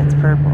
it's purple.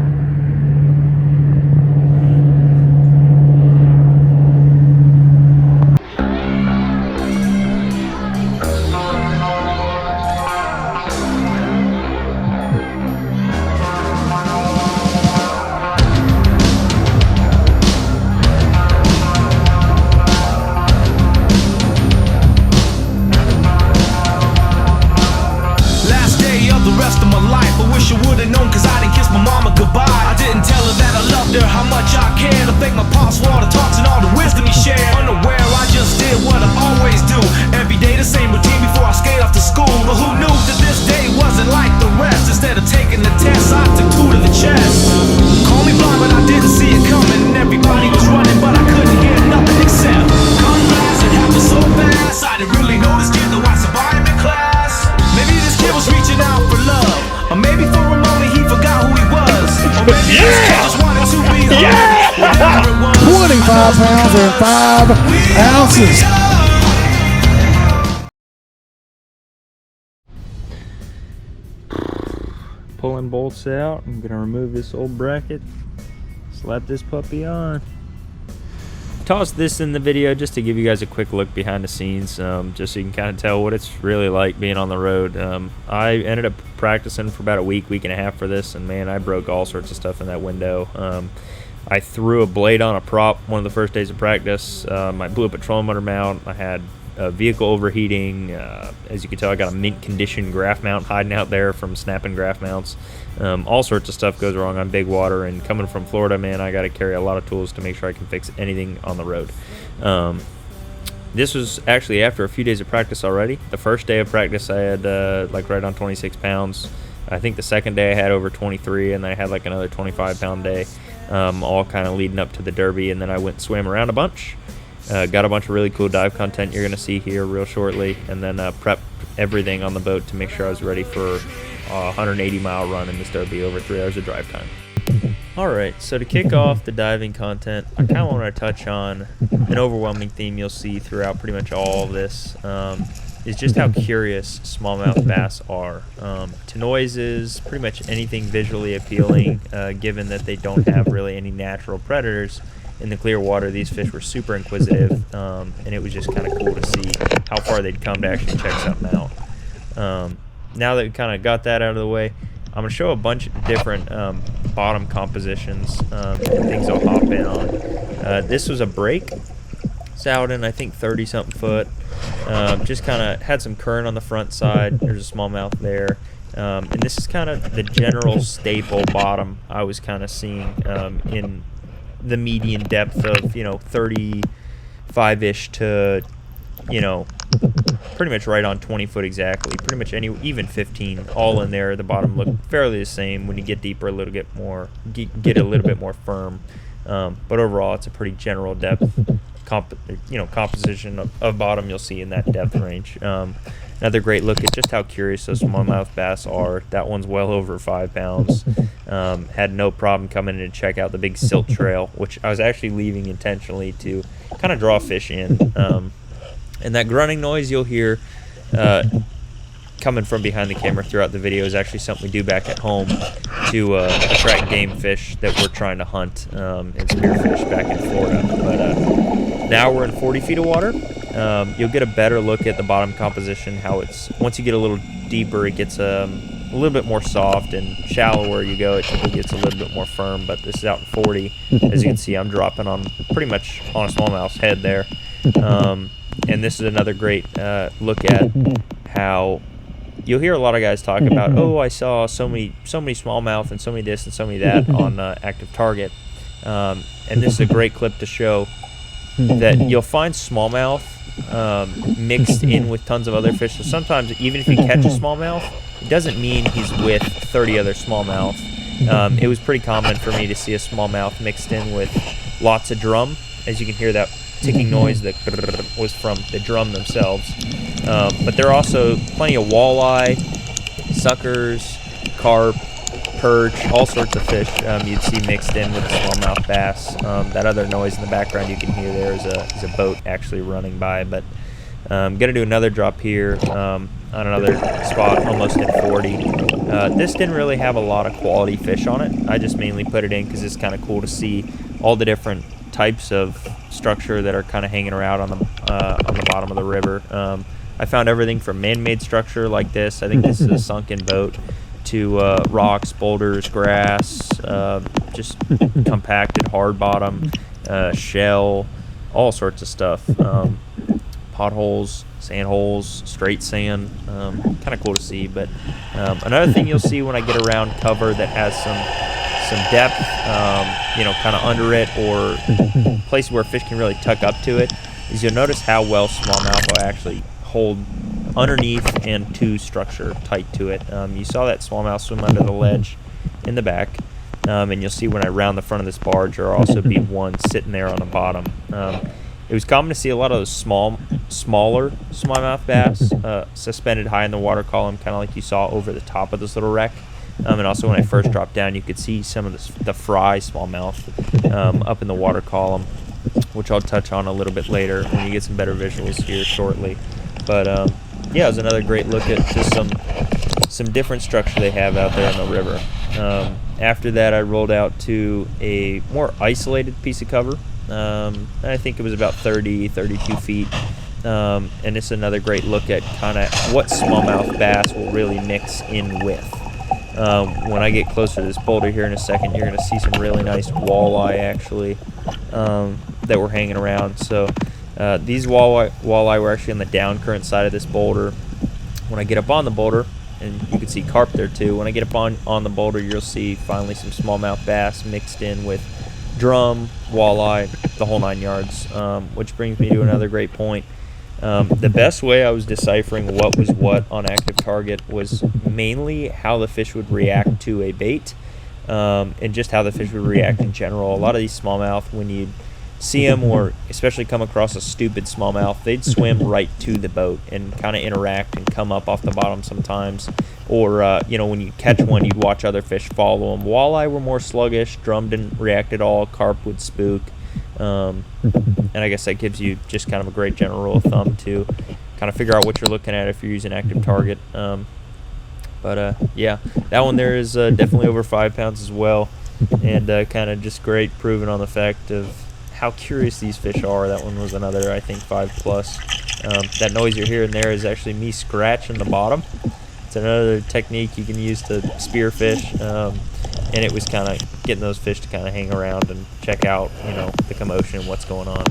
How much I care to thank my pops for all the talks and all the wisdom he shared. Unaware, I just did what I always do. Every day the same routine before I skate off to school. But who knew that this day wasn't like the rest? Instead of taking the test, I took 2 to the chest. Call me blind, but I didn't see it coming. And everybody was running, but I couldn't hear nothing except gunblast. It happened so fast, I didn't really know this kid, though I survived in class. Maybe this kid was reaching out for love, or maybe for a moment he forgot who he was, or maybe this kid just wanted to be heard. Yeah! 25 pounds and 5 ounces. Pulling bolts out. I'm gonna remove this old bracket, slap this puppy on. Toss this in the video just to give you guys a quick look behind the scenes, just so you can kind of tell what it's really like being on the road. I ended up practicing for about a week and a half for this, and man, I broke all sorts of stuff in that window. I threw a blade on a prop one of the first days of practice. I blew a petroleum motor mount. I had vehicle overheating. As you can tell, I got a mint condition graph mount hiding out there from snapping graph mounts. All sorts of stuff goes wrong on big water, and coming from Florida, man, I got to carry a lot of tools to make sure I can fix anything on the road. This was actually after a few days of practice already. The first day of practice I had like right on 26 pounds. I think the second day I had over 23, and then I had like another 25-pound day, all kind of leading up to the Derby. And then I went and swam around a bunch. Got a bunch of really cool dive content you're going to see here real shortly, and then prepped everything on the boat to make sure I was ready for a 180-mile run in this Derby over 3 hours of drive time. Alright, so to kick off the diving content, I kind of want to touch on an overwhelming theme you'll see throughout pretty much all of this, is just how curious smallmouth bass are to noises, pretty much anything visually appealing, given that they don't have really any natural predators. In the clear water, these fish were super inquisitive, and it was just kind of cool to see how far they'd come to actually check something out. Now that we kind of got that out of the way, I'm going to show a bunch of different bottom compositions and things I'll hop in on. This was a break. It's out in, I think, 30-something foot. Just kind of had some current on the front side. There's a smallmouth there. And this is kind of the general staple bottom I was kind of seeing in the median depth of, 35-ish to, pretty much right on 20 foot exactly. Pretty much even 15, all in there. The bottom looked fairly the same. When you get deeper, a little bit more, get a little bit more firm. But overall, it's a pretty general depth composition of bottom you'll see in that depth range. Another great look at just how curious those smallmouth bass are. That one's well over 5 pounds. Had no problem coming in to check out the big silt trail, which I was actually leaving intentionally to kind of draw fish in. And that grunting noise you'll hear coming from behind the camera throughout the video is actually something we do back at home to attract game fish that we're trying to hunt and spearfish back in Florida. But now we're in 40 feet of water. You'll get a better look at the bottom composition, how it's, once you get a little deeper, it gets a little bit more soft, and shallower you go, it typically gets a little bit more firm. But this is out in 40. As you can see, I'm dropping on pretty much on a smallmouth's head there. And this is another great look at how you'll hear a lot of guys talk about, oh, I saw so many smallmouth and so many this and so many that on active target. And this is a great clip to show that you'll find smallmouth mixed in with tons of other fish. So sometimes even if you catch a smallmouth, it doesn't mean he's with 30 other smallmouth. It was pretty common for me to see a smallmouth mixed in with lots of drum. As you can hear, that ticking noise that was from the drum themselves. But there are also plenty of walleye, suckers, carp, perch, all sorts of fish you'd see mixed in with the smallmouth bass. That other noise in the background you can hear there is a boat actually running by. But I'm going to do another drop here. on another spot almost in 40. This didn't really have a lot of quality fish on it. I just mainly put it in because it's kind of cool to see all the different types of structure that are kind of hanging around on the bottom of the river. I found everything from man-made structure like this. I think this is a sunken boat, to rocks, boulders, grass, just compacted hard bottom, shell, all sorts of stuff. Potholes, sand holes, straight sand, kind of cool to see. But another thing you'll see when I get around cover that has some depth, kind of under it, or places where fish can really tuck up to it, is you'll notice how well smallmouth will actually hold underneath and to structure tight to it. You saw that smallmouth swim under the ledge in the back, and you'll see when I round the front of this barge, there'll also be one sitting there on the bottom. It was common to see a lot of those smaller smallmouth bass suspended high in the water column, kind of like you saw over the top of this little wreck. And also when I first dropped down, you could see some of the fry smallmouth up in the water column, which I'll touch on a little bit later when you get some better visuals here shortly. But yeah, it was another great look at just some different structure they have out there on the river. After that, I rolled out to a more isolated piece of cover. I think it was about 32 feet. And it's another great look at kind of what smallmouth bass will really mix in with. When I get closer to this boulder here in a second, you're going to see some really nice walleye actually that were hanging around. So these walleye were actually on the down current side of this boulder. When I get up on the boulder, and you can see carp there too, when I get up on the boulder, you'll see finally some smallmouth bass mixed in with drum, walleye, the whole 9 yards, which brings me to another great point. The best way I was deciphering what was what on active target was mainly how the fish would react to a bait, and just how the fish would react in general. A lot of these smallmouth, when you see them, or especially come across a stupid smallmouth, they'd swim right to the boat and kind of interact and come up off the bottom sometimes. Or when you catch one, you'd watch other fish follow them. Walleye were more sluggish. Drum didn't react at all. Carp would spook. And I guess that gives you just kind of a great general rule of thumb to kind of figure out what you're looking at if you're using active target. Yeah, that one there is definitely over 5 pounds as well, and kind of just great proving on the fact of how curious these fish are. That one was another, I think, 5+. That noise you're hearing there is actually me scratching the bottom. It's another technique you can use to spear fish, and it was kind of getting those fish to kind of hang around and check out, the commotion and what's going on.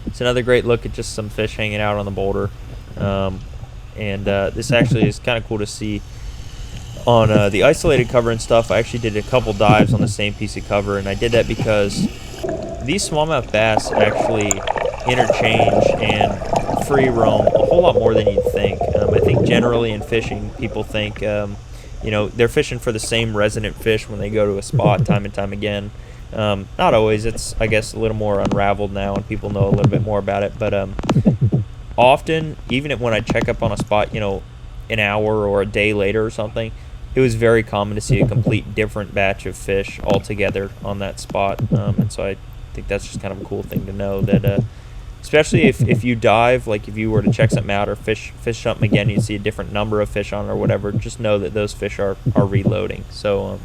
It's another great look at just some fish hanging out on the boulder, and this actually is kind of cool to see. On the isolated cover and stuff, I actually did a couple dives on the same piece of cover, and I did that because these smallmouth bass actually interchange and free roam a whole lot more than you'd think. I think generally in fishing, people think, they're fishing for the same resident fish when they go to a spot time and time again. Not always. It's, I guess, a little more unraveled now, and people know a little bit more about it. But often, even when I check up on a spot, an hour or a day later or something, it was very common to see a complete different batch of fish altogether on that spot. And so I think that's just kind of a cool thing to know, that especially if you dive, like if you were to check something out or fish something again, you see a different number of fish on it or whatever, just know that those fish are reloading. So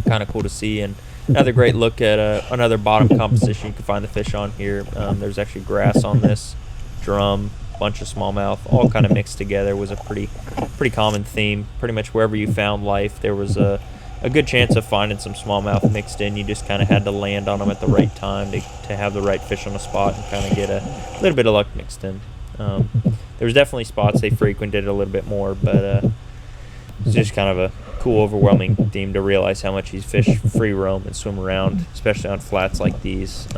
kind of cool to see. And another great look at another bottom composition you can find the fish on here. There's actually grass on this, drum, bunch of smallmouth, all kind of mixed together. It was a pretty common theme. Pretty much wherever you found life, there was a good chance of finding some smallmouth mixed in. You just kind of had to land on them at the right time to have the right fish on the spot and kind of get a little bit of luck mixed in. There was definitely spots they frequented a little bit more, but it's just kind of a cool, overwhelming theme to realize how much these fish free roam and swim around, especially on flats like these.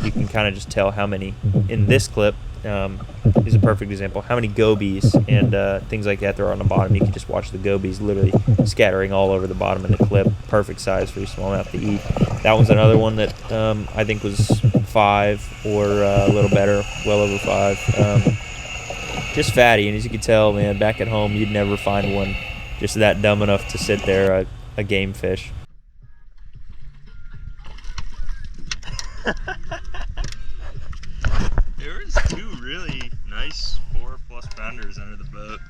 You can kind of just tell how many in this clip. Is a perfect example. How many gobies and things like that there are on the bottom. You can just watch the gobies literally scattering all over the bottom of the clip. Perfect size for your smallmouth to eat. That one's another one that I think was 5 or a little better, well over 5. Just fatty, and as you can tell, man, back at home you'd never find one just that dumb enough to sit there, a game fish. There was 2 really nice 4+ pound pounders under the boat.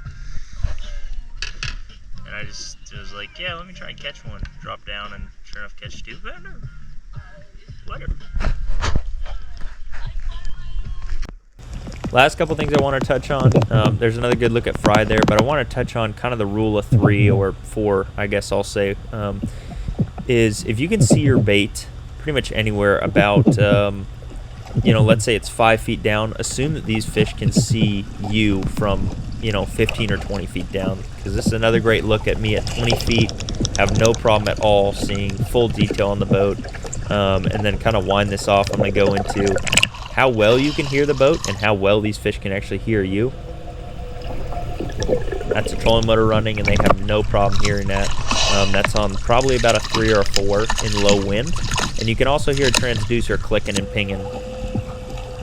And I just was like, yeah, let me try and catch one. Drop down and sure enough catch 2 pounder. Whatever. Last couple things I want to touch on. There's another good look at fry there, but I want to touch on kind of the rule of 3 or 4, I guess I'll say, is if you can see your bait pretty much anywhere about, let's say it's 5 feet down, assume that these fish can see you from, 15 or 20 feet down, because this is another great look at me at 20 feet. Have no problem at all seeing full detail on the boat. And then kind of wind this off, I'm going to go into how well you can hear the boat and how well these fish can actually hear you. That's a trolling motor running, and they have no problem hearing that. That's on probably about a 3 or a 4 in low wind. And you can also hear a transducer clicking and pinging.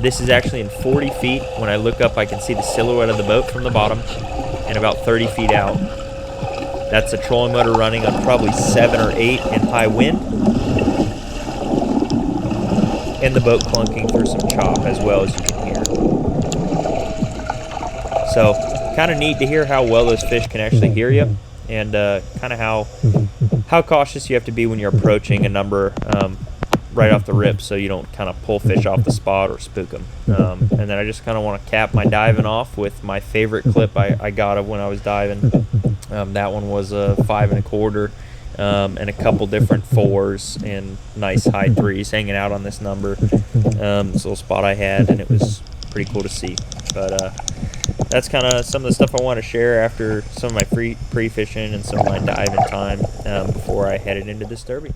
This is actually in 40 feet. When I look up, I can see the silhouette of the boat from the bottom and about 30 feet out. That's a trolling motor running on probably 7 or 8 in high wind. And the boat clunking through some chop as well, as you can hear. So, kind of neat to hear how well those fish can actually hear you, and kind of how cautious you have to be when you're approaching a number right off the rip, so you don't kind of pull fish off the spot or spook them. And then I just kind of want to cap my diving off with my favorite clip I got of when I was diving. That one was a 5 1/4. And a couple different 4s and nice high 3s hanging out on this number. This little spot I had, and it was pretty cool to see. But that's kind of some of the stuff I want to share after some of my pre-fishing and some of my diving time before I headed into this derby.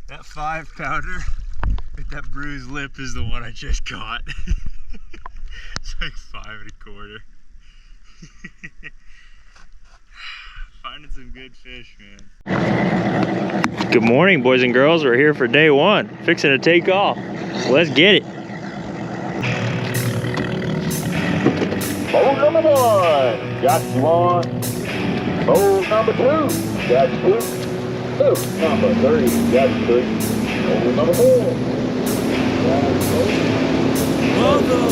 That 5 pounder with that bruised lip is the one I just caught. It's like 5 1/4. Finding some good fish, man. Good morning, boys and girls. We're here for day 1. Fixing to take off. Let's get it. Boat number 1, got 1. Boat number 2, got 2. Boat number 3, got 3. Boat number 4, got 4. Mother,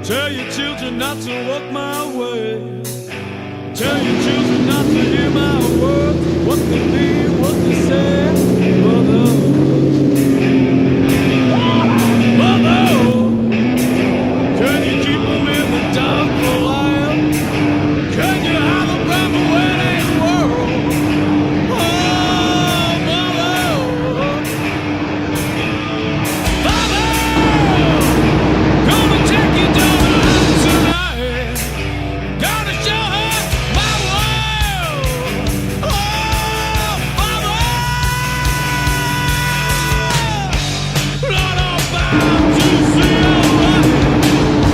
tell your children not to walk my way. Tell your children not to hear my words, what they mean, what they say. Mother, can you keep them in the dark for a while? Can you hide them from the wedding world? Oh, mother, gonna take your daughter out tonight. Gonna show her my world. Oh, mother, Lord, I'm bound to see your light.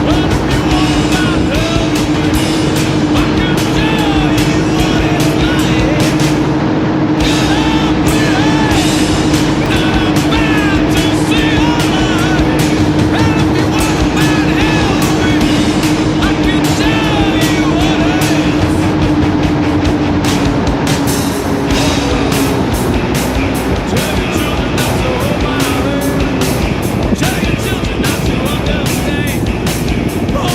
But if you want my help, I can show you what it's like. Lord, I'm bound to see your light. And if you want my help, I can show you what it is. Tell your children not to hold my hand. Tell your children not to understand. Oh,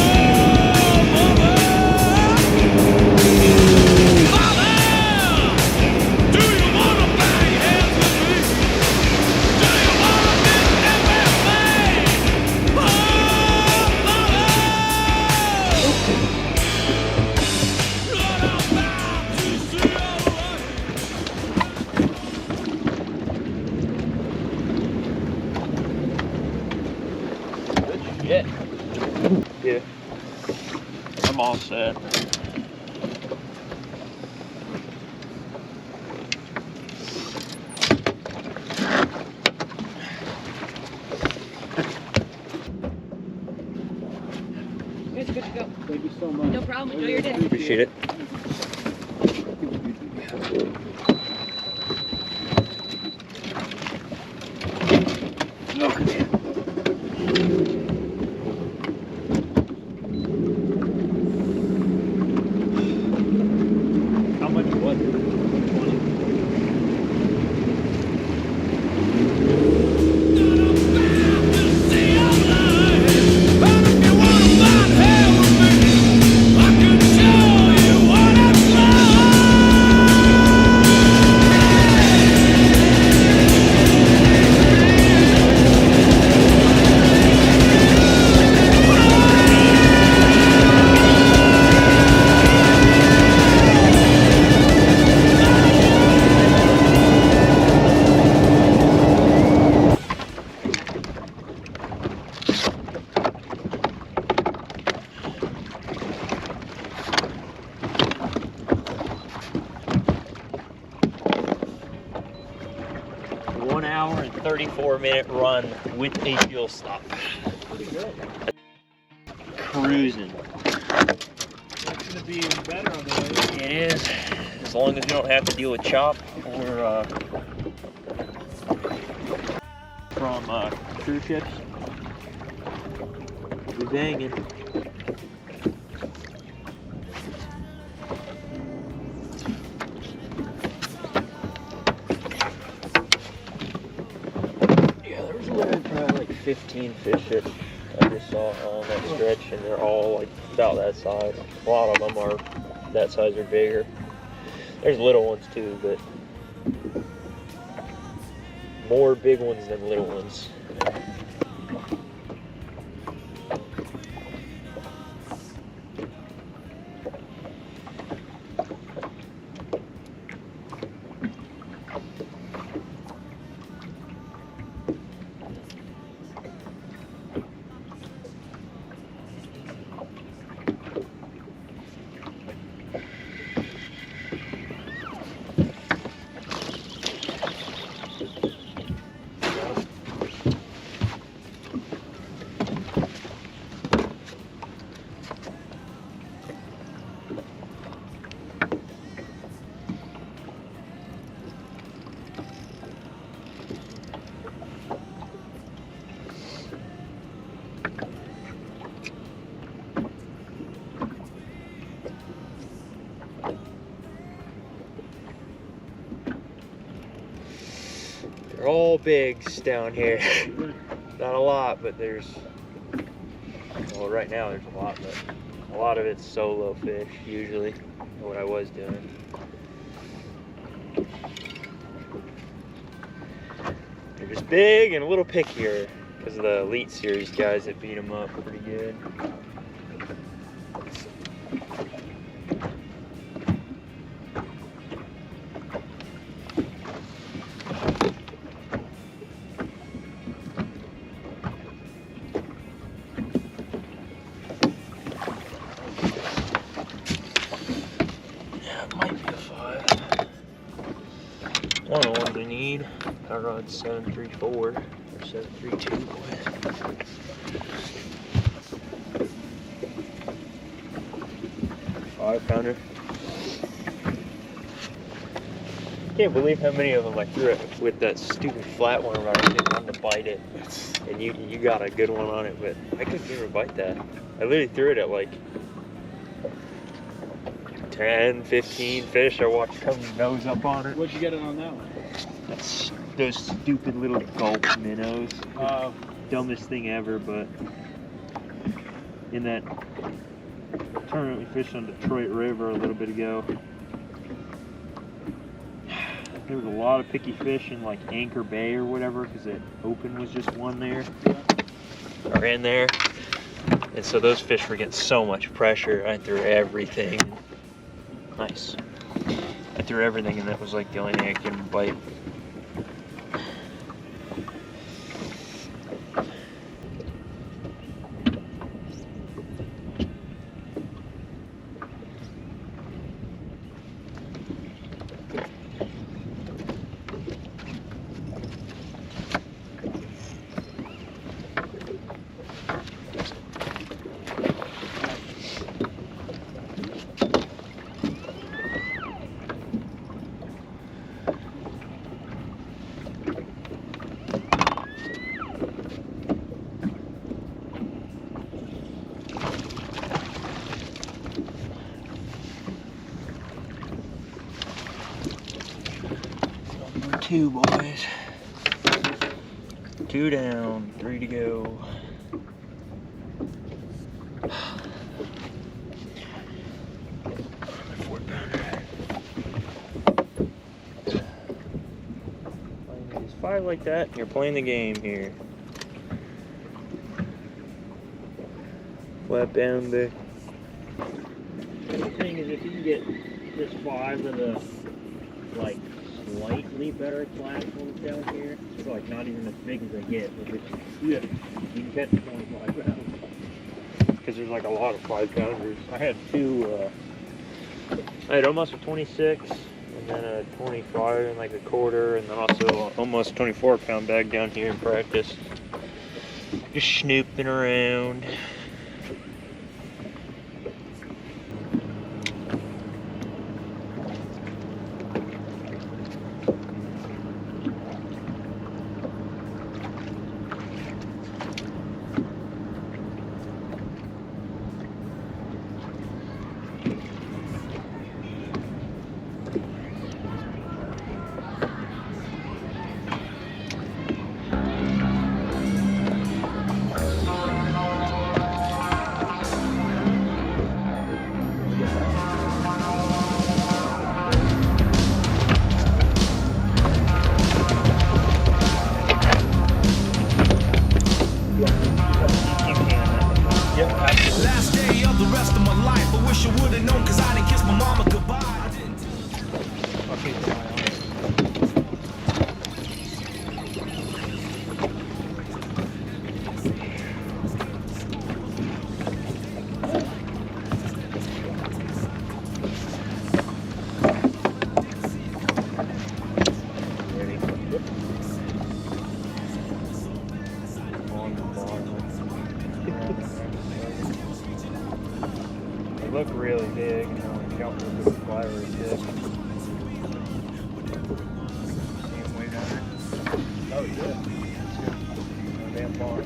mother, do you wanna bang heads with me? Do you wanna miss everything? Oh, mother, Lord, I'm bound to see your light. Yeah. I'm all set. Good to go. Thank you so much. No problem. Enjoy your day. Appreciate it. How much was it? 20. hour and 34-minute run with a fuel stop. Pretty good. Cruising. It's gonna be even better on the way. It is, as long as you don't have to deal with chop or from cruise ships. We're banging. Yeah, there was literally probably like 15 fish ships I just saw on that stretch, and they're all like about that size. A lot of them are that size or bigger. There's little ones too, but more big ones than little ones. They're all bigs down here. Not a lot, but there's, well, right now there's a lot, but a lot of it's solo fish, usually, what I was doing. They're just big and a little pickier because of the Elite Series guys that beat them up pretty good. One of the ones we need. Our rod's 734 or 732, boys. 5-pounder. Can't believe how many of them I threw it with that stupid flatworm. I didn't want to bite it, and you got a good one on it, but I couldn't even bite that. I literally threw it at like 10, 15 fish. I watched come nose up on it. What'd you get it on that one? That's those stupid little gulp minnows. Dumbest thing ever, but in that tournament we fished on Detroit River a little bit ago, there was a lot of picky fish in like Anchor Bay or whatever, because that open was just one there, or in there, and so those fish were getting so much pressure. I threw everything. Nice. I threw everything, and that was like the only thing I couldn't bite. Two, boys. 2 down, 3 to go. Just fire like that, and you're playing the game here. Flat down there. The thing is, if you can get this 5 of the, like, slightly better class ones down here, it's like not even as big as they get, but it's, yeah, you can catch 25 pounds. Because there's like a lot of 5-pounders. I had 2, I had almost a 26, and and then a 25 and like a quarter, and then also almost 24-pound bag down here in practice. Just snooping around. Last day of the rest of my life. I wish I would've known, cause I didn't kiss my mama goodbye. I didn't They look really big, and they don't look fly very big. See them way down there? Oh yeah. No damn bar.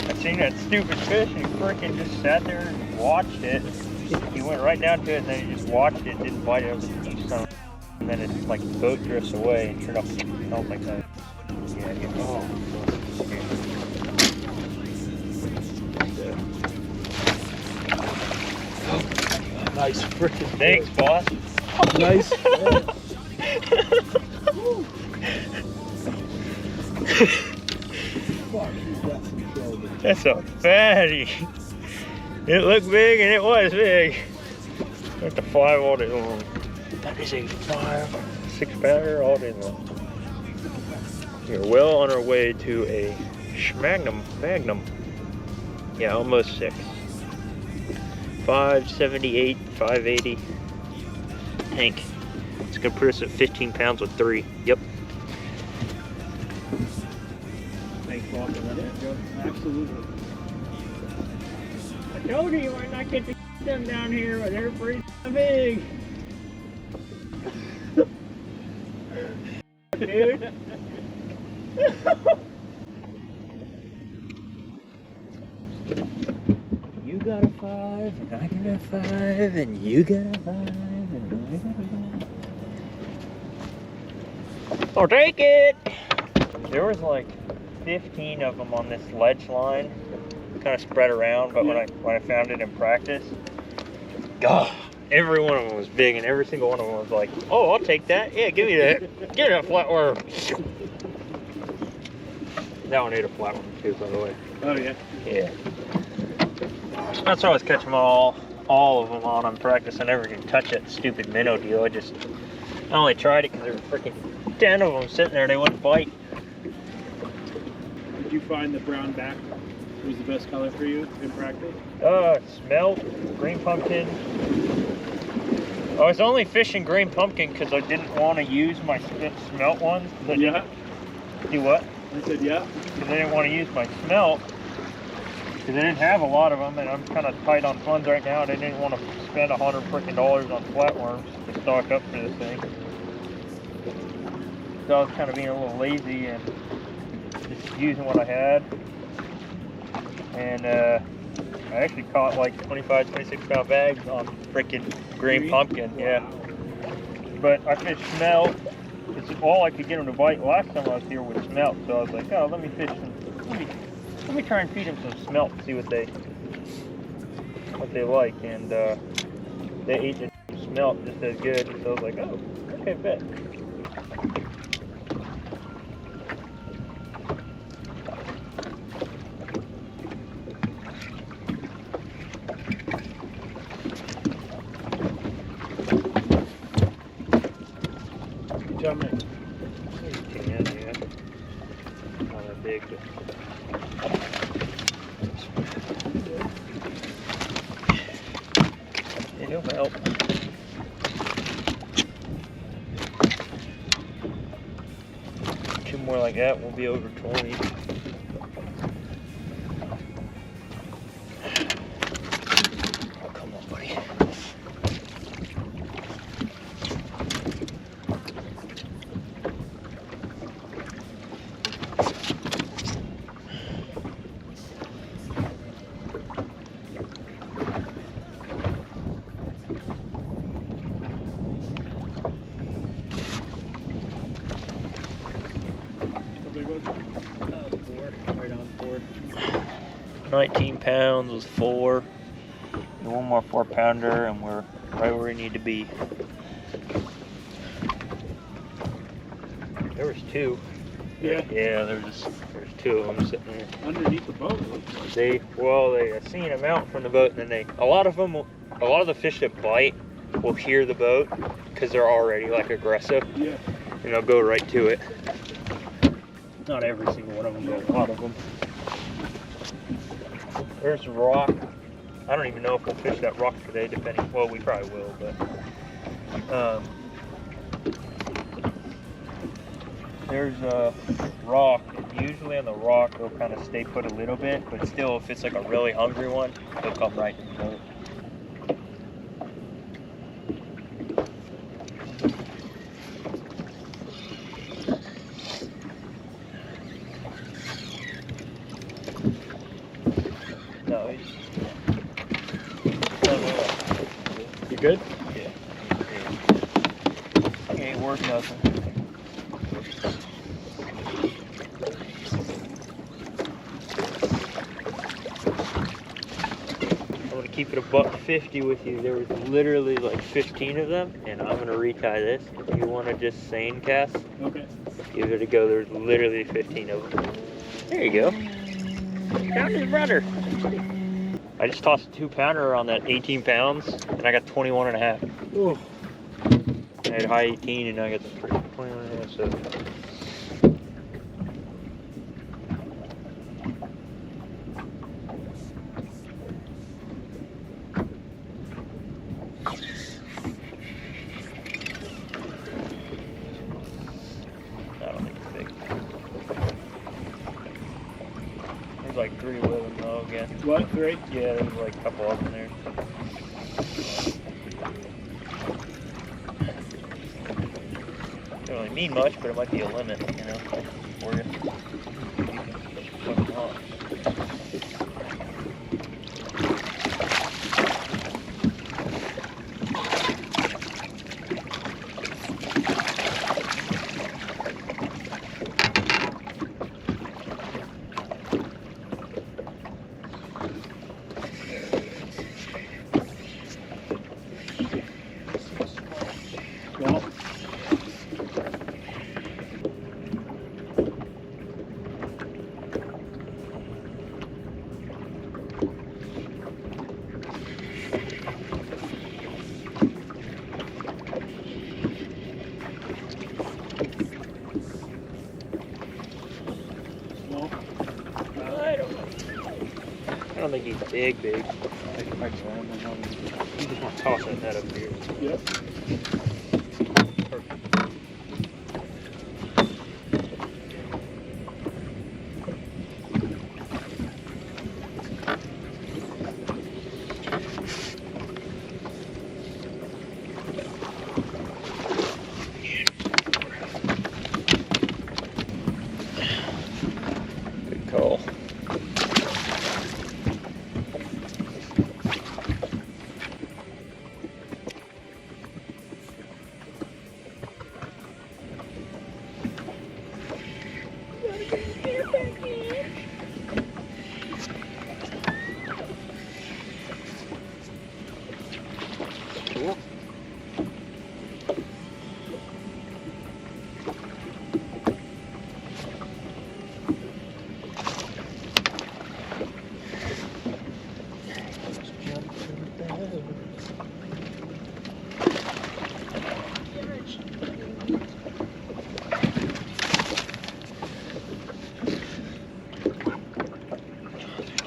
I seen that stupid fish and he freaking just sat there and watched it. He went right down to it and then he just watched it, didn't bite it over the keystone. And then it like boat drifts away and sure enough it felt like that. Yeah, yeah. Oh. Nice freaking. Thanks, boss. Nice. That's a fatty. It looked big and it was big. Got the 5 all day long. That is a 6-pounder all day long. We're well on our way to a Magnum. Yeah, almost 6. 578, 580. Hank. It's gonna put us at 15 pounds with 3. Yep. Thanks, Bob. Absolutely. I told you might not get them down here, but they're pretty big. Dude. You got a 5, and I got a 5, and you got a 5, and I got a 5. I'll take it! There was like 15 of them on this ledge line, kind of spread around, but when I found it in practice, God, every one of them was big, and every single one of them was like, oh, I'll take that. Yeah, give me that. Give me that flatworm. That one ate a flatworm too, by the way. Oh yeah. Yeah. That's why I was catching all of them on practice. I never could touch that stupid minnow deal. I only tried it because there were freaking 10 of them sitting there. They wouldn't bite. Did you find the brown back was the best color for you in practice? Smelt, green pumpkin. I was only fishing green pumpkin because I didn't want to use my smelt ones. Yeah. Do what? I said yeah. Because I didn't want to use my smelt. Because I didn't have a lot of them, and I'm kind of tight on funds right now, and I didn't want to spend $100 freaking on flatworms to stock up for this thing. So I was kind of being a little lazy and just using what I had. And I actually caught like 25, 26-pound bags on freaking green pumpkin, yeah. But I fished smelt. It's all I could get them to bite last time I was here with smelt. So I was like, oh, let me try and feed them some smelt and see what they like. And they ate the smelt just as good. So I was like, oh, okay, bet. Good job, man. It'll help. 2 more like that, we'll be over 20. Oh, come on, buddy. Right on 4. 19 pounds was 4. And 1 more 4-pounder, and we're right where we need to be. There was 2. Yeah. Yeah, there's 2 of them sitting there. Underneath the boat. They seen them out from the boat, and then a lot of the fish that bite will hear the boat because they're already like aggressive, Yeah. and they'll go right to it. Not every single one of them, but a lot of them. There's a rock. I don't even know if we'll fish that rock today, depending. Well, we probably will, but there's a rock, and usually on the rock they'll kind of stay put a little bit, but still, if it's like a really hungry one, they'll come right to the boat. No, he's... You good? Yeah. He ain't worth nothing. I'm gonna keep it $1.50 with you. There was literally like 15 of them, and I'm gonna retie this. If you want to just seine cast, Okay. give it a go. There's literally 15 of them. There you go. Found his brother. I just tossed a 2-pounder on that 18 pounds, and I got 21 and a half. Oh. I had high 18, and I got the 21 and a half, so. I don't think it's big. There's like 3 with them though again. What? 3? Yeah, there's like a couple of them there. Don't really mean much, but it might be a limit, you know, for you. You can put them on. Well. I don't think he's big. You just want to toss that net up here. Yep. Perfect. Good call.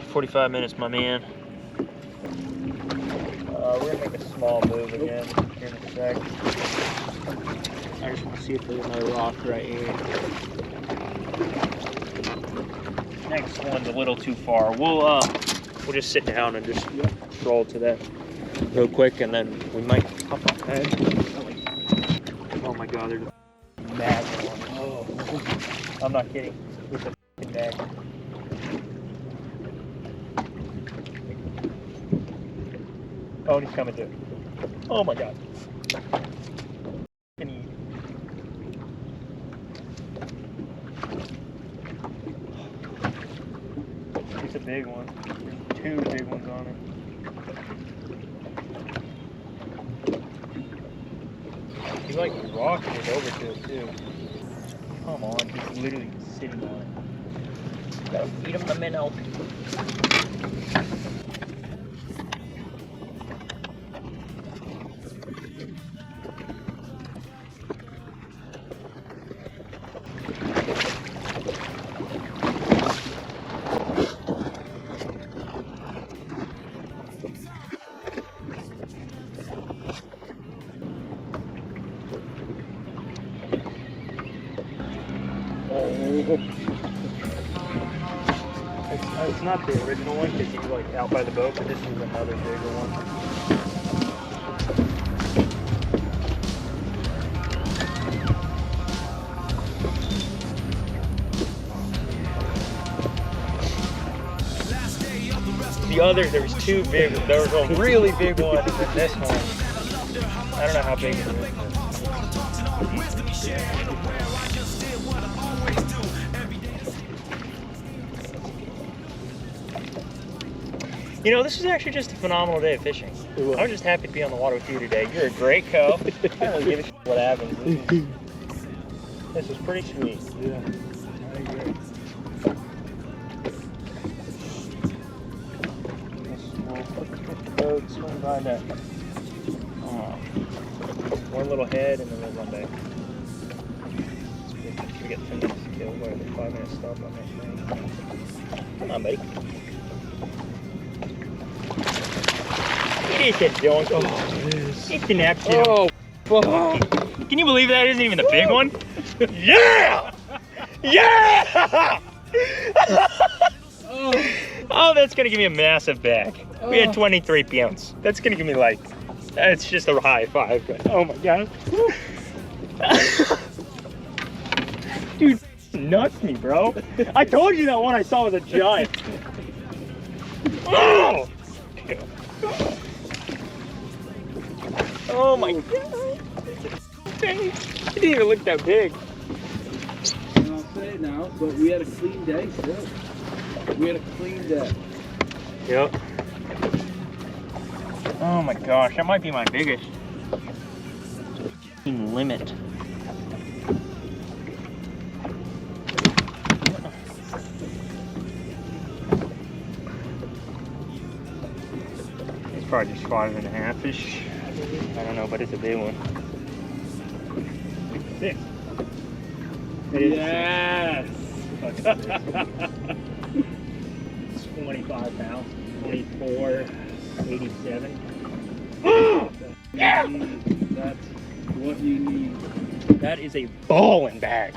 45 minutes, my man. We're gonna make a small move again here in a sec. I just want to see if there's another rock right here. Next one's a little too far. We'll just sit down and just stroll to that real quick, and then we might hop on head. Oh my God, there's a bag one. Oh, I'm not kidding. It's a bag. Oh, and he's coming too. Oh my God. It's a big one. There's 2 big ones on it. He's like rocking it over to it too. Come on, he's literally sitting on it. Gotta feed him the minnow. It's not the original one because he's like out by the boat, but this is another bigger one. The others, there was 2 big. There was a really big one, and then this one. I don't know how big it is. You know, this is actually just a phenomenal day of fishing. I'm just happy to be on the water with you today. You're a great co. I don't really give a shit what happens. This is pretty sweet. Yeah, I agree. We'll put the boat, swing by that. One little head and then we'll run back. We get 10 minutes to kill, whatever, 5 minutes stop on that thing. Come on, buddy. It is a donkey. Oh, it's an absolute. Oh, fuck. Can you believe that isn't even the big one? Yeah! Yeah! Oh, that's gonna give me a massive bag. We had 23 pounds. That's gonna give me like, that's just a high five. Oh my God. Dude, nuts me, bro. I told you that one I saw was a giant. Oh! Oh my God. It didn't even look that big. I'll say it now, but we had a clean day still. We had a clean day. Yep. Oh my gosh, that might be my biggest limit. It's probably just 5.5-ish. I don't know, but it's a big one. 6. It is Yes! 25 pounds. 24, 87. Yeah! That's what you need. That is a ballin' bag.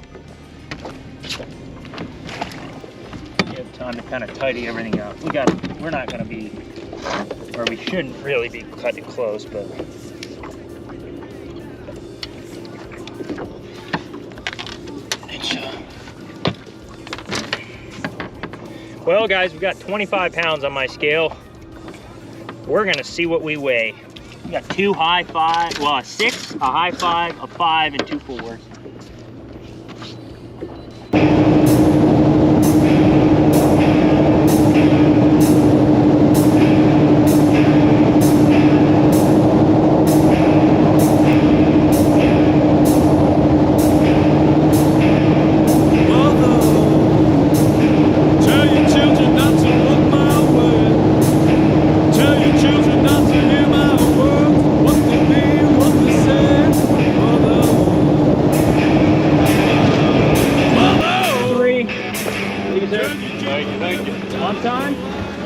You have time to kind of tidy everything up. We're not gonna be, or we shouldn't really be cutting close, but. Well, guys, we got 25 pounds on my scale. We're gonna see what we weigh. We got 2 high 5, well, a 6, a high 5, a 5, and 2 4s.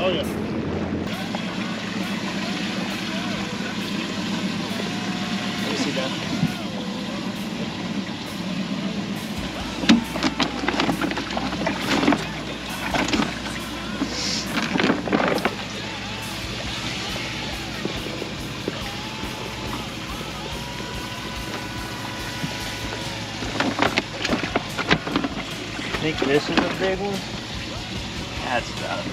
Oh, yeah. Let me see that. I think this is a big one. That's about it.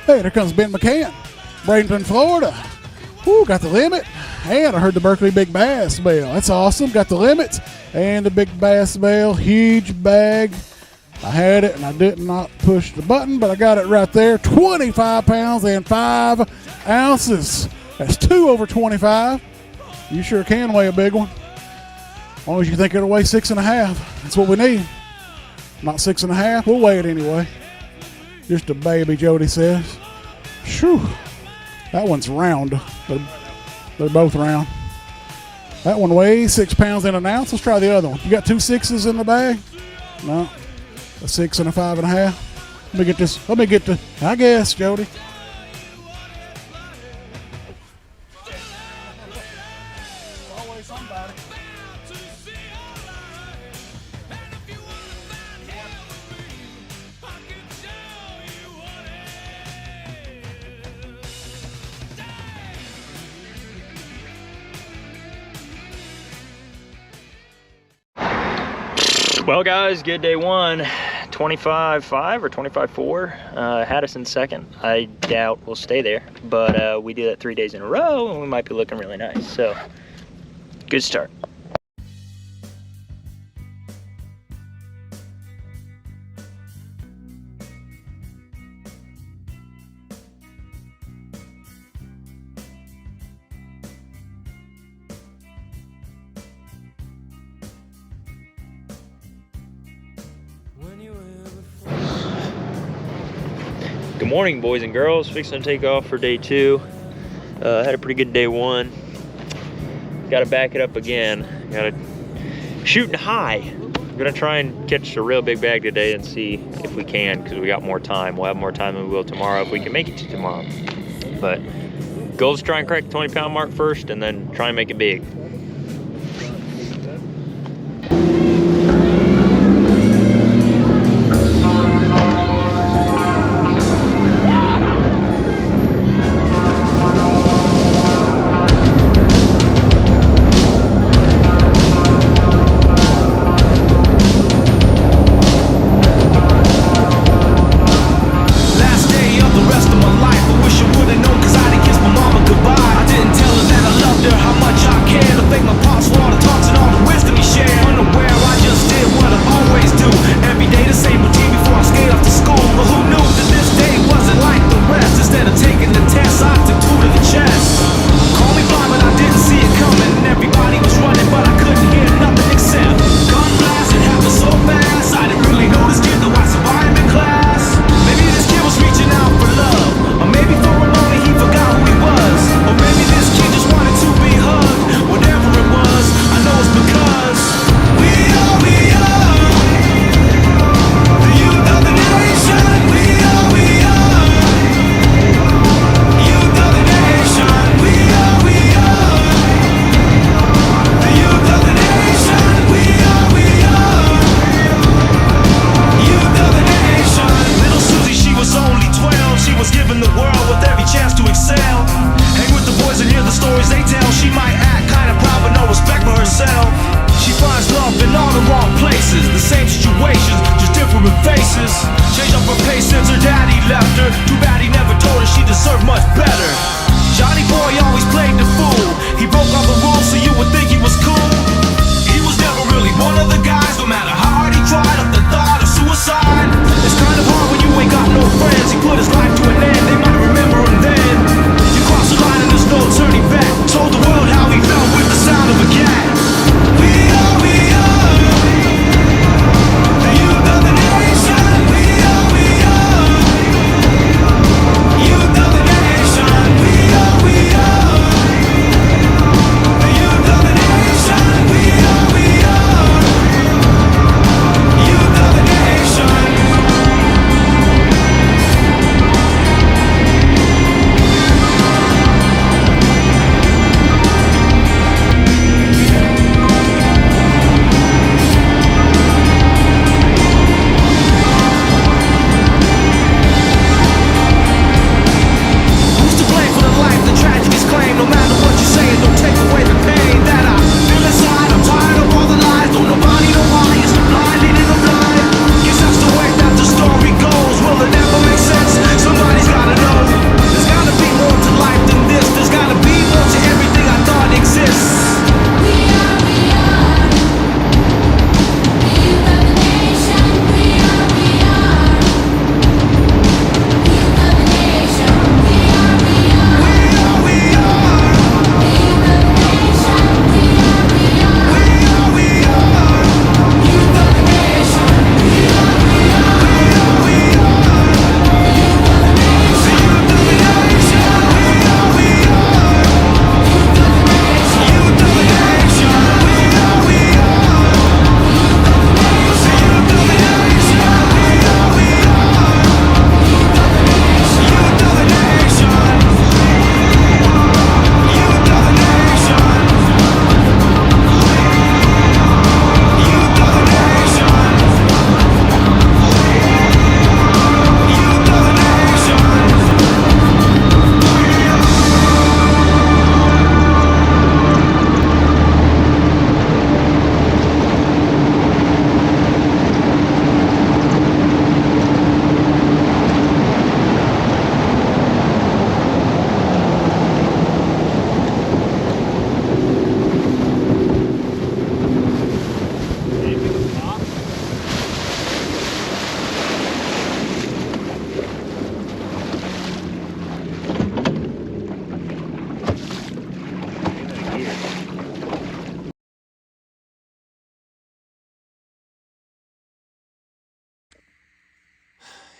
Hey, there comes Ben McCann, Bradenton, Florida. Woo, got the limit. And I heard the Berkeley Big Bass bell. That's awesome. Got the limit and the Big Bass bell. Huge bag. I had it and I did not push the button, but I got it right there. 25 pounds and 5 ounces. That's 2 over 25. You sure can weigh a big one. As long as you think it'll weigh 6.5. That's what we need. Not 6.5. We'll weigh it anyway. Just a baby, Jody says. Phew. That one's round. They're both round. That one weighs 6 pounds and an ounce. Let's try the other one. You got 2 6s in the bag? No. A 6 and a 5.5. Let me get this. Let me get the, I guess, Jody. Always somebody. Well, guys, good day one. 25.5 or 25.4. Haddison second. I doubt we'll stay there, but we did that 3 days in a row, and we might be looking really nice. So, good start. Good morning, boys and girls. Fixing to take off for day 2. Had a pretty good day 1. Got to back it up again. Got to shooting high. I'm gonna try and catch a real big bag today and see if we can, because we got more time. We'll have more time than we will tomorrow if we can make it to tomorrow. But goal is try and crack the 20-pound mark first, and then try and make it big. How much I care.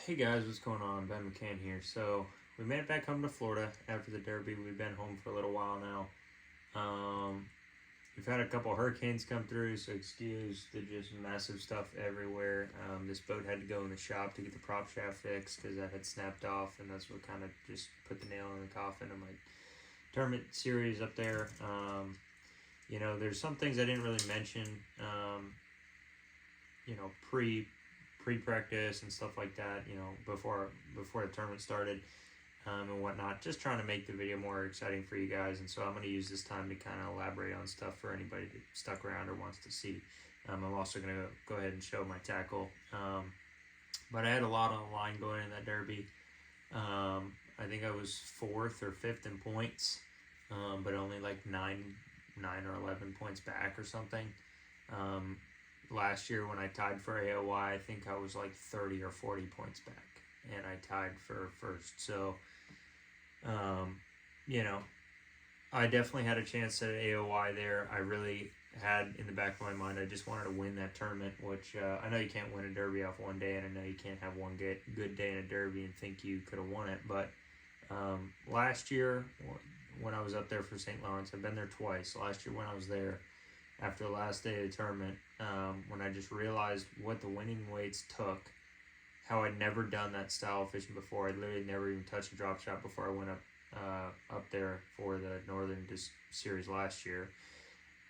Hey guys, what's going on? Ben McCann here. So we made it back home to Florida after the Derby. We've been home for a little while now. We've had a couple hurricanes come through, so excuse the just massive stuff everywhere. This boat had to go in the shop to get the prop shaft fixed because that had snapped off, and that's what kind of just put the nail in the coffin of my tournament series up there. You know, there's some things I didn't really mention, you know, pre-practice and stuff like that, you know, before the tournament started. And whatnot, just trying to make the video more exciting for you guys. And so I'm going to use this time to kind of elaborate on stuff for anybody that stuck around or wants to see. I'm also going to go ahead and show my tackle. But I had a lot on the line going in that Derby. I think I was 4th or 5th in points, but only like 9 or 11 points back or something. Last year when I tied for AOY, I think I was like 30 or 40 points back, and I tied for first. So, you know, I definitely had a chance at AOY there. I really had in the back of my mind, I just wanted to win that tournament, which I know you can't win a Derby off one day, and I know you can't have one good day in a Derby and think you could have won it. But last year when I was up there for St. Lawrence, I've been there twice. Last year when I was there, after the last day of the tournament, when I just realized what the winning weights took, how I'd never done that style of fishing before. I'd literally never even touched a drop shot before I went up there for the Northern Series last year,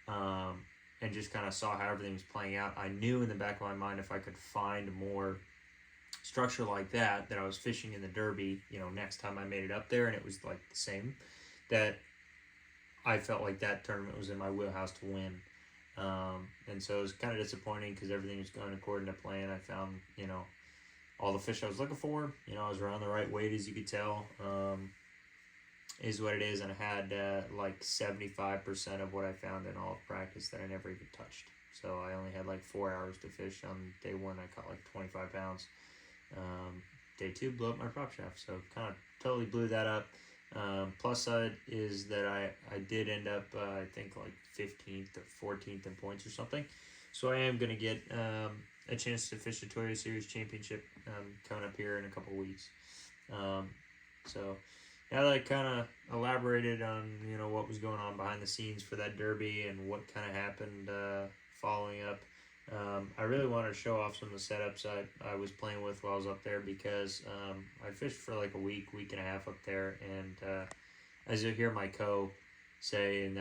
and just kind of saw how everything was playing out. I knew in the back of my mind if I could find more structure like that I was fishing in the Derby, you know, next time I made it up there and it was like the same, that I felt like that tournament was in my wheelhouse to win. And so it was kind of disappointing because everything was going according to plan. I found, you know, all the fish I was looking for. You know, I was around the right weight, as you could tell, is what it is. And I had like 75% of what I found in all of practice that I never even touched. So I only had like 4 hours to fish. On day 1, I caught like 25 pounds. Day 2, blew up my prop shaft. So kind of totally blew that up. Plus side is that I did end up, I think like 15th or 14th in points or something. So I am going to get a chance to fish the Toyota Series Championship coming up here in a couple weeks. So now that I kind of elaborated on, you know, what was going on behind the scenes for that Derby and what kind of happened following up, I really wanted to show off some of the setups I was playing with while I was up there, because I fished for like a week and a half up there, and as you'll hear my say in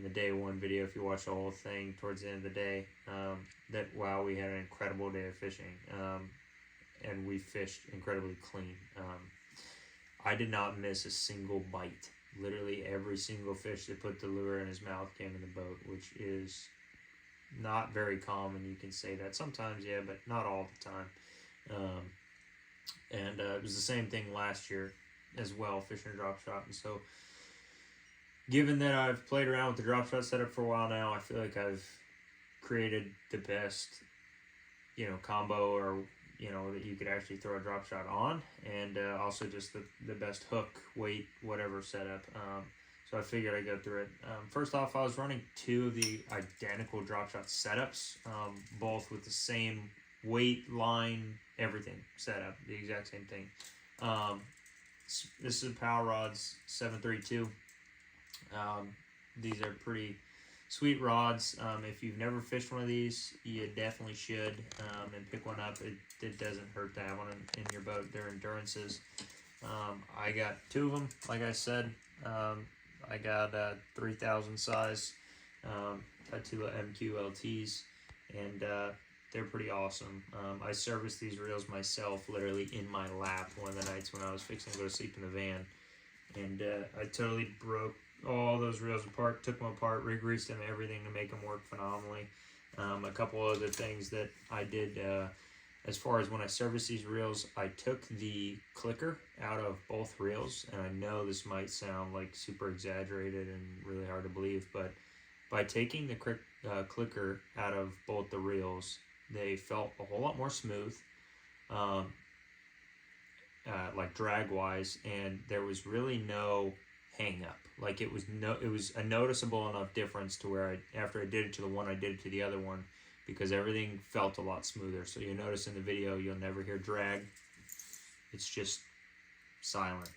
the day 1 video, if you watch the whole thing towards the end of the day, that wow, we had an incredible day of fishing, and we fished incredibly clean. I did not miss a single bite. Literally every single fish that put the lure in his mouth came in the boat, which is not very common. You can say that sometimes, yeah, but not all the time. And it was the same thing last year as well, fishing a drop shot. And so given that I've played around with the drop shot setup for a while now, I feel like I've created the best, you know, combo, or, you know, that you could actually throw a drop shot on, and also just the best hook, weight, whatever setup. So I figured I'd go through it. First off, I was running 2 of the identical drop shot setups, both with the same weight, line, everything set up, the exact same thing. This is Power Rods 732. These are pretty sweet rods. If you've never fished one of these, you definitely should, and pick one up. It doesn't hurt to have one in your boat. They're endurances. I got 2 of them, like I said. I got 3,000 size, got 2 MQLTs, and they're pretty awesome. I serviced these reels myself, literally in my lap one of the nights when I was fixing to go to sleep in the van, and I totally broke all those reels apart, took them apart, re-greased them, everything to make them work phenomenally. A couple other things that I did as far as when I serviced these reels, I took the clicker out of both reels, and I know this might sound like super exaggerated and really hard to believe, but by taking the clicker out of both the reels, they felt a whole lot more smooth, like drag wise, and there was really no hang up. Like it was a noticeable enough difference to where after I did it to the one, I did it to the other one, because everything felt a lot smoother. So you'll notice in the video, you'll never hear drag. it's just silent,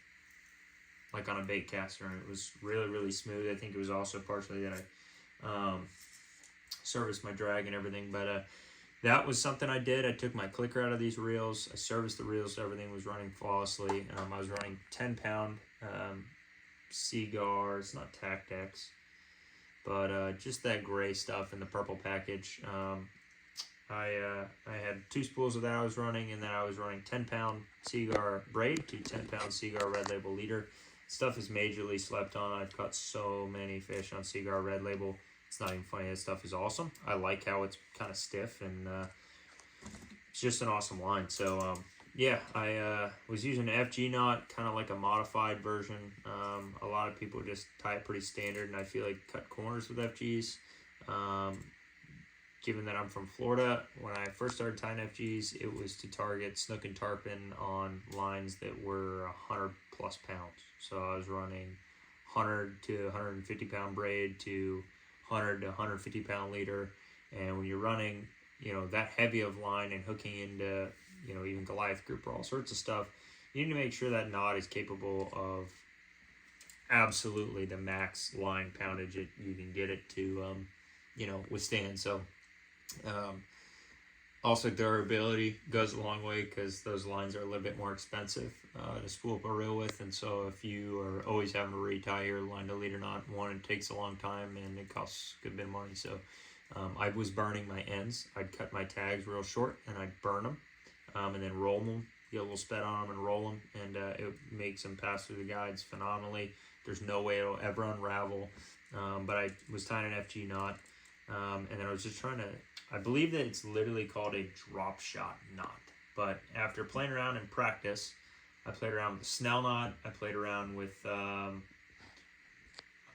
like on a bait caster, and it was really, really smooth. I think it was also partially that I serviced my drag and everything, but that was something I did. I took my clicker out of these reels. I serviced the reels so everything was running flawlessly. I was running 10-pound Seagar. It's not Tactex, but just that gray stuff in the purple package. I had 2 spools of that I was running, and then I was running 10-pound Seagar braid to 10-pound Seagar Red Label leader. Stuff is majorly slept on. I've caught so many fish on Seagar Red Label. It's not even funny. That stuff is awesome. I like how it's kind of stiff, and it's just an awesome line. So yeah, I was using an FG knot, kind of like a modified version. A lot of people just tie it pretty standard, and I feel like cut corners with FGs. Given that I'm from Florida, when I first started tying FGs, it was to target snook and tarpon on lines that were 100+ pounds. So I was running 100 to 150 pound braid to 100 to 150 pound leader. And when you're running, you know, that heavy of line and hooking into, you know, even Goliath grouper, all sorts of stuff, you need to make sure that knot is capable of absolutely the max line poundage you can get it to, you know, withstand. So also durability goes a long way, because those lines are a little bit more expensive to spool up a reel with, and so if you are always having to retie your line to leader knot, one, it takes a long time and it costs a good bit of money. So I was burning my ends. I'd cut my tags real short and I'd burn them, and then roll them, get a little spet on them and roll them, and it makes them pass through the guides phenomenally. There's no way it'll ever unravel. But I was tying an FG knot, and then I was just trying to, I believe that it's literally called a drop shot knot. But after playing around in practice, I played around with a Snell knot, I played around with a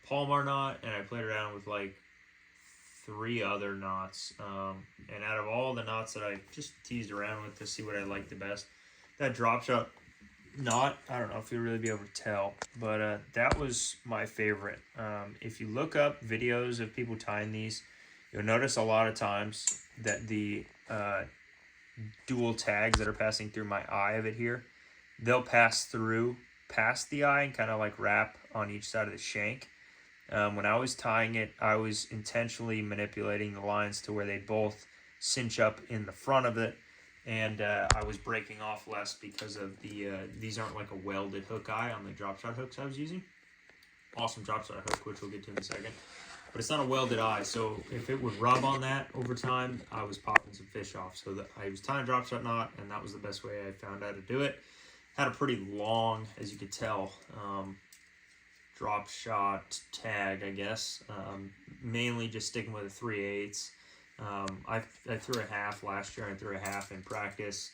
Palmar knot, and I played around with like 3 other knots. And out of all the knots that I just teased around with to see what I liked the best, that drop shot knot, I don't know if you'll really be able to tell, but that was my favorite. If you look up videos of people tying these, you'll notice a lot of times that the dual tags that are passing through my eye of it here, they'll pass through past the eye and kind of like wrap on each side of the shank. When I was tying it, I was intentionally manipulating the lines to where they both cinch up in the front of it, and I was breaking off less because of the these aren't like a welded hook eye on the drop shot hooks I was using. Awesome drop shot hook, which we'll get to in a second. But it's not a welded eye, so if it would rub on that over time, I was popping some fish off. So that I was tying a drop shot knot, and that was the best way I found out to do it. Had a pretty long, as you could tell, drop shot tag, I guess. Mainly just sticking with a 3/8. I threw a half last year, and I threw a half in practice.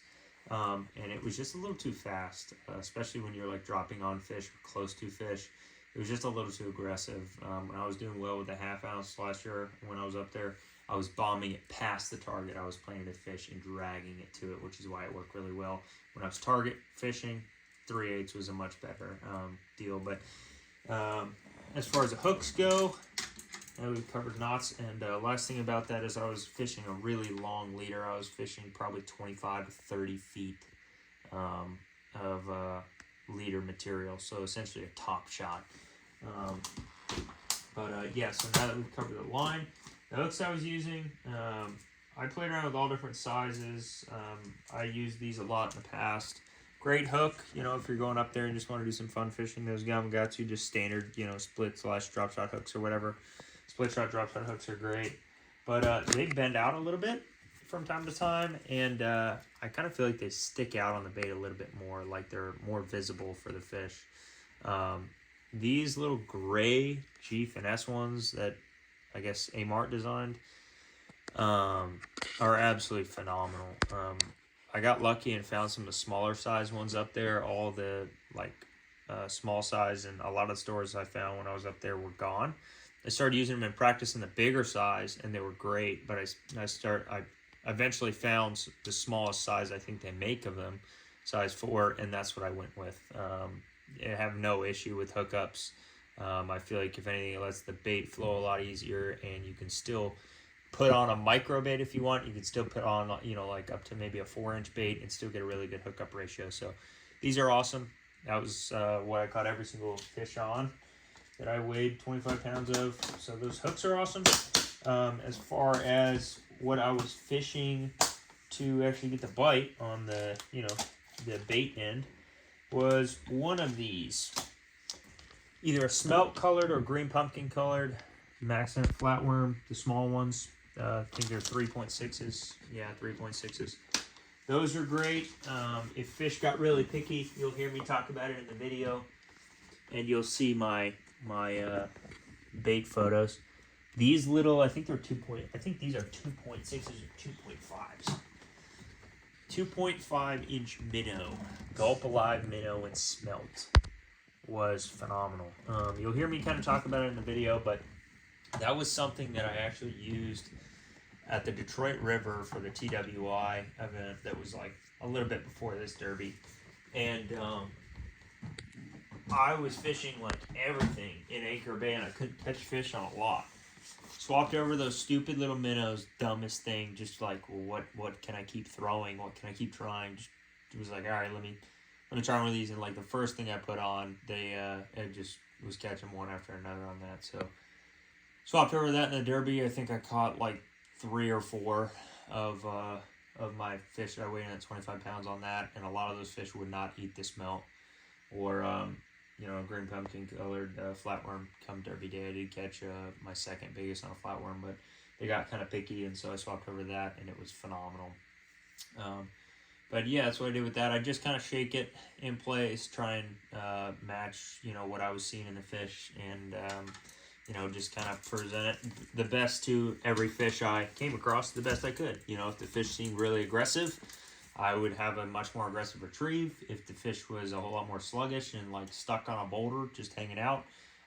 And it was just a little too fast, especially when you're like dropping on fish or close to fish. It was just a little too aggressive. When I was doing well with the 1/2 ounce last year, when I was up there, I was bombing it past the target. I was playing the fish and dragging it to it, which is why it worked really well. When I was target fishing, 3/8 was a much better deal. But as far as the hooks go, we've covered knots. And last thing about that is I was fishing a really long leader. I was fishing probably 25 to 30 feet of leader material, so essentially a top shot. Yeah, so now that we've covered the line, the hooks I was using, I played around with all different sizes. I used these a lot in the past. Great hook, you know, if you're going up there and just want to do some fun fishing. Those Gamakatsu, just standard, you know, split/drop shot hooks or whatever. Split shot drop shot hooks are great, but they bend out a little bit from time to time, and I kind of feel like they stick out on the bait a little bit more, like they're more visible for the fish. These little gray G finesse ones that I guess Amart designed are absolutely phenomenal. I got lucky and found some of the smaller size ones up there. All the like small size and a lot of the stores I found when I was up there were gone. I started using them in practice in the bigger size, and they were great, but I eventually found the smallest size I think they make of them, size 4, and that's what I went with. I have no issue with hookups. I feel like if anything, it lets the bait flow a lot easier, and you can still put on a micro bait if you want. You can still put on, you know, like up to maybe a 4-inch bait and still get a really good hookup ratio. So these are awesome. That was what I caught every single fish on that I weighed 25 pounds of. So those hooks are awesome. As far as what I was fishing to actually get the bite on the, the bait end, was one of these. Either a smelt colored or green pumpkin colored Maximum flatworm, the small ones. I think they're 3.6s. Yeah, 3.6s. Those are great. If fish got really picky, you'll hear me talk about it in the video, and you'll see my bait photos. These little, I think they're I think these are 2.6s or 2.5s. 2.5 inch minnow, gulp alive minnow and smelt was phenomenal. You'll hear me kind of talk about it in the video, but that was something that I actually used at the Detroit River for the TWI event that was like a little bit before this derby. And I was fishing like everything in Anchor Bay, and I couldn't catch fish on a lot. Swapped over those stupid little minnows, dumbest thing, just like, well, what can I keep throwing? What can I keep trying? Just was like, all right, let me try one of these. And like the first thing I put on, it just was catching one after another on that. So swapped over that in the derby. I think I caught like 3 or 4 of my fish that I weighed in at 25 pounds on that, and a lot of those fish would not eat the smelt or green pumpkin colored flatworm. Come derby day, I did catch my second biggest on a flatworm, but they got kind of picky, and so I swapped over that, and it was phenomenal. But yeah, that's what I did with that. I just kind of shake it in place, try and match what I was seeing in the fish, and just kind of present it the best to every fish I came across, the best I could. If the fish seemed really aggressive, I would have a much more aggressive retrieve. If the fish was a whole lot more sluggish and like stuck on a boulder just hanging out,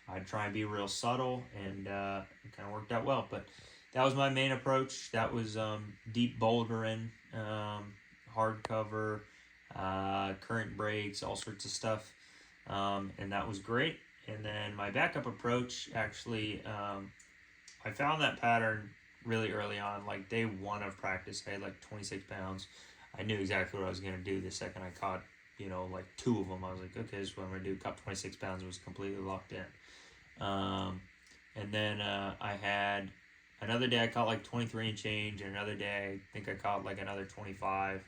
I'd try and be real subtle, and it kind of worked out well. But that was my main approach. That was deep bouldering, hard cover, current breaks, all sorts of stuff, and that was great. And then my backup approach, actually, I found that pattern really early on, like day 1 of practice. I had like 26 pounds. I knew exactly what I was going to do the second I caught, like 2 of them. I was like, okay, this is what I'm going to do. Caught 26 pounds, was completely locked in. And then I had another day I caught like 23 and change, and another day I think I caught like another 25,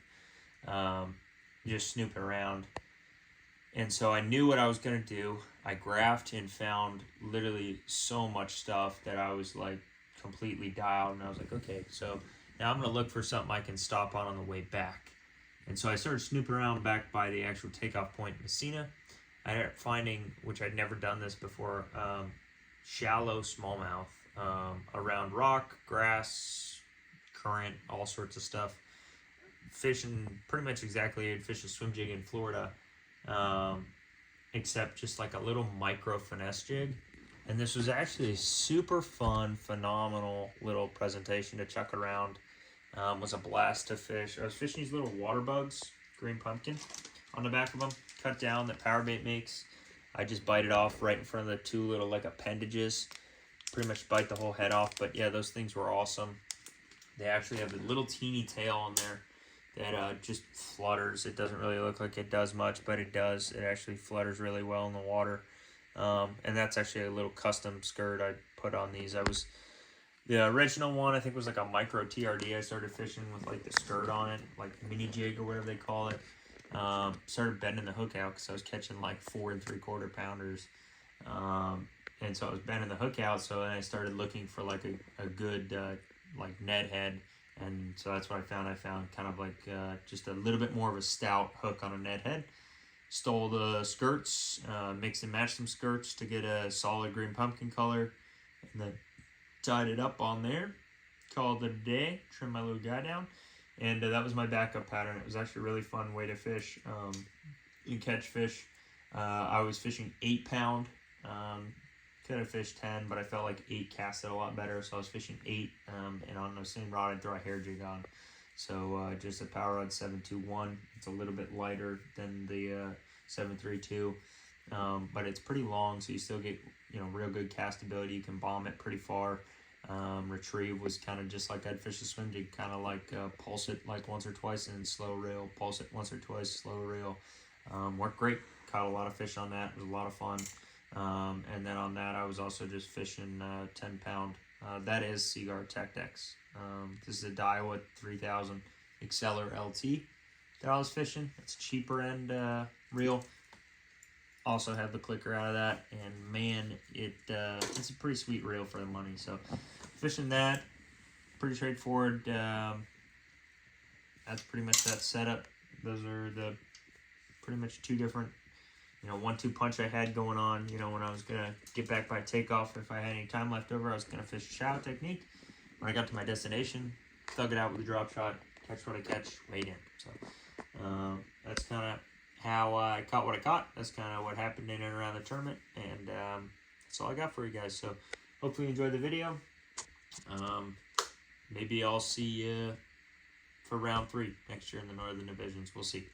just snooping around. And so I knew what I was going to do. I graphed and found literally so much stuff that I was like completely dialed, and I was like, okay, so now I'm going to look for something I can stop on the way back. And so I started snooping around back by the actual takeoff point in Messina. I ended up finding, which I'd never done this before, shallow smallmouth around rock, grass, current, all sorts of stuff. Fishing pretty much exactly, I'd fish a swim jig in Florida, except just like a little micro finesse jig. And this was actually a super fun, phenomenal little presentation to chuck around. Was a blast to fish. I was fishing these little water bugs, green pumpkin, on the back of them, cut down that power bait makes. I just bite it off right in front of the 2 little like appendages, pretty much bite the whole head off. But yeah, those things were awesome. They actually have a little teeny tail on there that just flutters. It doesn't really look like it does much, but it does. It actually flutters really well in the water. And that's actually a little custom skirt I put on these. The original one I think was like a micro TRD. I started fishing with like the skirt on it, like mini jig or whatever they call it. Started bending the hook out because I was catching like 4 3/4 pounders. And so I was bending the hook out. So then I started looking for like a good like Ned head. And so that's what I found. I found kind of like just a little bit more of a stout hook on a Ned head. Stole the skirts, mixed and matched some skirts to get a solid green pumpkin color, and then tied it up on there. Called it a day, trimmed my little guy down, and that was my backup pattern. It was actually a really fun way to fish. You catch fish. I was fishing 8 pound. Could have fished 10, but I felt like 8 casted a lot better, so I was fishing 8, and on the same rod I'd throw a hair jig on. So just a power rod 721. It's a little bit lighter than the 732, but it's pretty long, so you still get real good cast ability. You can bomb it pretty far. Retrieve was kind of just like I'd fish a swim jig, kind of like pulse it like once or twice and then slow reel, pulse it once or twice, slow reel. Worked great. Caught a lot of fish on that. It was a lot of fun. And then on that, I was also just fishing 10-pound. That is Seaguar Tech-Dex. This is a Daiwa 3000 Exceller LT that I was fishing. It's cheaper end reel. Also have the clicker out of that, and man, it's a pretty sweet reel for the money. So fishing that, pretty straightforward. That's pretty much that setup. Those are the pretty much two different, 1-2 punch I had going on. When I was gonna get back by takeoff, if I had any time left over, I was gonna fish a shallow technique. When I got to my destination, thug it out with a drop shot, catch what I catch, weighed in. So that's kind of how I caught what I caught. That's kind of what happened in and around the tournament, and that's all I got for you guys. So hopefully you enjoyed the video. Maybe I'll see you for round 3 next year in the Northern Divisions. We'll see.